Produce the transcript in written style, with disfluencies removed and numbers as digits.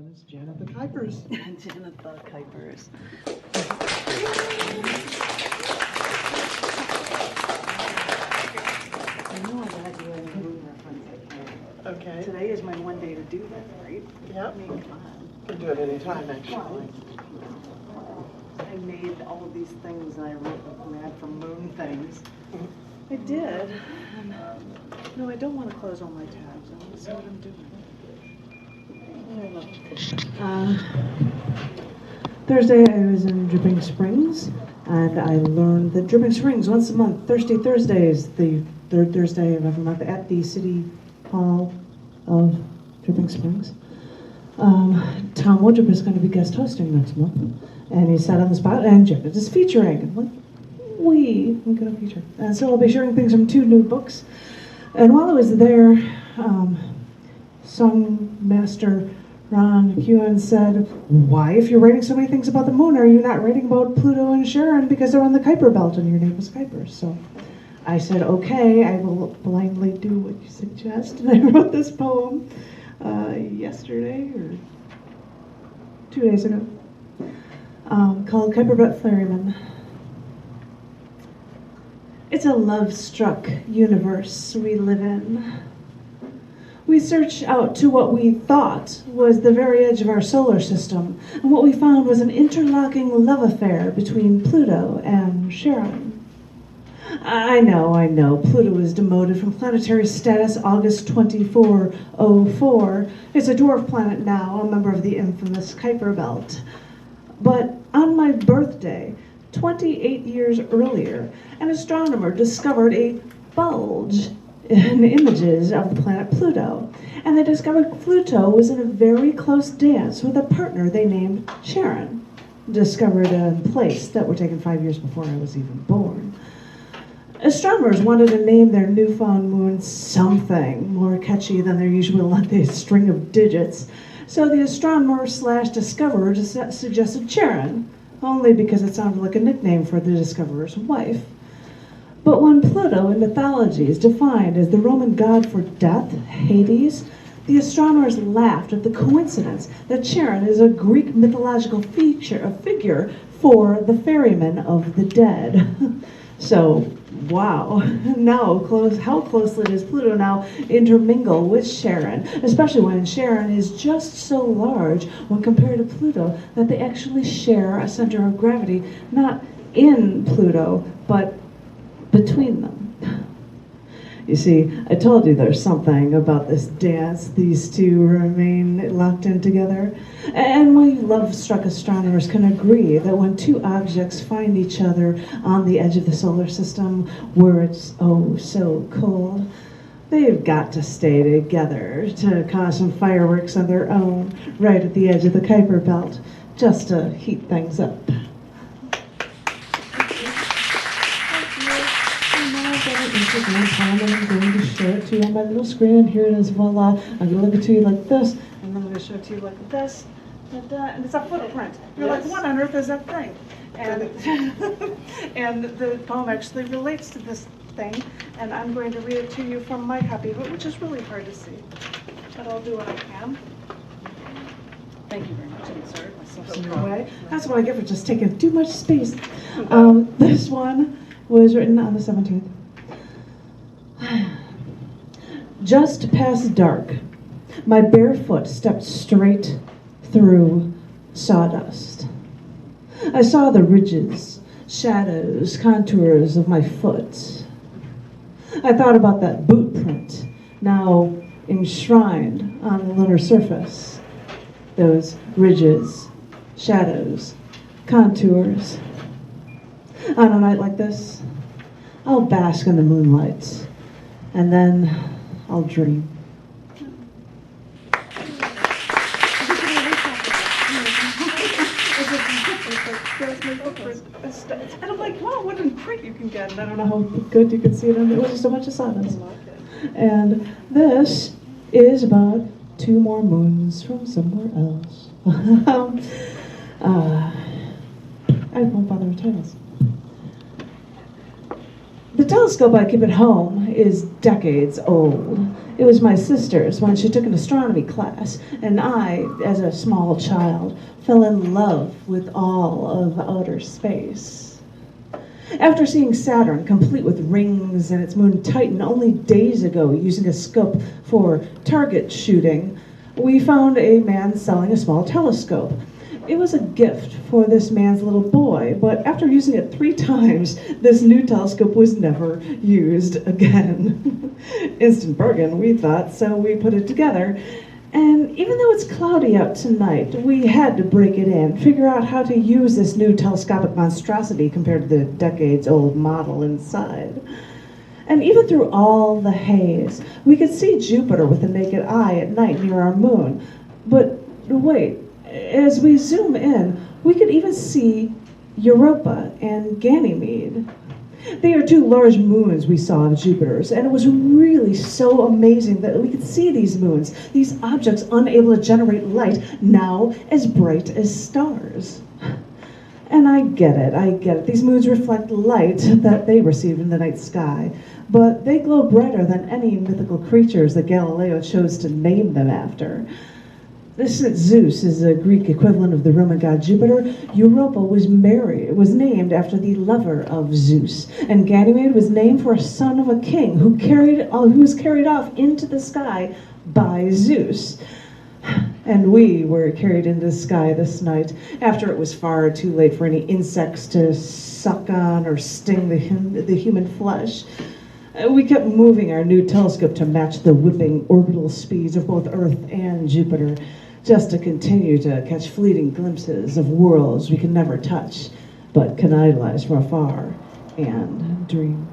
name is Janet the Kuypers. Janet the Kuypers. I know I got you in the moon reference. Okay. Today is my one day to do that, right? Yep. I mean, come on. You can do it anytime, actually. Well, I made all of these things and I wrote Mad for Moon things. I did. And, no, I don't want to close all my tabs. I want to see what I'm doing. Thursday I was in Dripping Springs, and I learned that Dripping Springs once a month, Thursdays, the third Thursday of every month at the City Hall of Dripping Springs. Tom Woodruff is going to be guest hosting next month, and he sat on the spot, and Janet is featuring. I'm like, I'm going to feature. And so I'll be sharing things from 2 new books. And while I was there, Song Master Ron Hewen said, why, if you're writing so many things about the moon, are you not writing about Pluto and Charon because they're on the Kuiper belt and your name is Kuypers? So I said, okay, I will blindly do what you suggest. And I wrote this poem yesterday or 2 days ago called Kuiper Belt Ferryman. It's a love-struck universe we live in. We searched out to what we thought was the very edge of our solar system, and what we found was an interlocking love affair between Pluto and Charon. I know, Pluto was demoted from planetary status August 2404. It's a dwarf planet now, a member of the infamous Kuiper Belt. But on my birthday, 28 years earlier, an astronomer discovered a bulge in images of the planet Pluto. And they discovered Pluto was in a very close dance with a partner they named Charon, discovered in place that were taken 5 years before I was even born. Astronomers wanted to name their newfound moon something more catchy than their usual lengthy string of digits, so the astronomer/discoverer suggested Charon, only because it sounded like a nickname for the discoverer's wife. But when Pluto in mythology is defined as the Roman god for death, Hades, the astronomers laughed at the coincidence that Charon is a Greek mythological figure for the ferryman of the dead. So, wow, how closely does Pluto now intermingle with Charon, especially when Charon is just so large when compared to Pluto that they actually share a center of gravity, not in Pluto, but between them. You see, I told you there's something about this dance. These two remain locked in together. And we love-struck astronomers can agree that when 2 objects find each other on the edge of the solar system where it's oh so cold, they've got to stay together to cause some fireworks on their own right at the edge of the Kuiper belt, just to heat things up. And I'm going to show it to you on my little screen, and here it is, voila. I'm going to look it to you like this, and then I'm going to show it to you like this, and it's a footprint. You're Yes. like, what on earth is that thing? And, and the poem actually relates to this thing, and I'm going to read it to you from my copy of it, which is really hard to see, but I'll do what I can. Thank you very much. I'm sorry if myself's in your way. That's what I get for just taking too much space. This one was written on the 17th. Just past dark, my bare foot stepped straight through sawdust. I saw the ridges, shadows, contours of my foot. I thought about that boot print, now enshrined on the lunar surface. Those ridges, shadows, contours. On a night like this, I'll bask in the moonlight, and then I'll dream. And I'm like, wow, what a print you can get. And I don't know how good you can see it. It was just a bunch of sawdust. And this is about 2 more moons from somewhere else. I won't bother with titles. The telescope I keep at home is decades old. It was my sister's when she took an astronomy class, and I, as a small child, fell in love with all of outer space. After seeing Saturn, complete with rings and its moon Titan, only days ago using a scope for target shooting, we found a man selling a small telescope. It was a gift for this man's little boy, but after using it 3 times, this new telescope was never used again. Instant bargain, we thought, so we put it together. And even though it's cloudy out tonight, we had to break it in, figure out how to use this new telescopic monstrosity compared to the decades-old model inside. And even through all the haze, we could see Jupiter with the naked eye at night near our moon. But wait, as we zoom in, we could even see Europa and Ganymede. They are 2 large moons we saw of Jupiter's, and it was really so amazing that we could see these moons, these objects unable to generate light, now as bright as stars. And I get it. These moons reflect light that they received in the night sky, but they glow brighter than any mythical creatures that Galileo chose to name them after. Since Zeus is a Greek equivalent of the Roman god Jupiter, Europa was named after the lover of Zeus, and Ganymede was named for a son of a king who was carried off into the sky by Zeus. And we were carried into the sky this night after it was far too late for any insects to suck on or sting the human flesh. We kept moving our new telescope to match the whipping orbital speeds of both Earth and Jupiter, just to continue to catch fleeting glimpses of worlds we could never touch, but can idolize from afar and dream.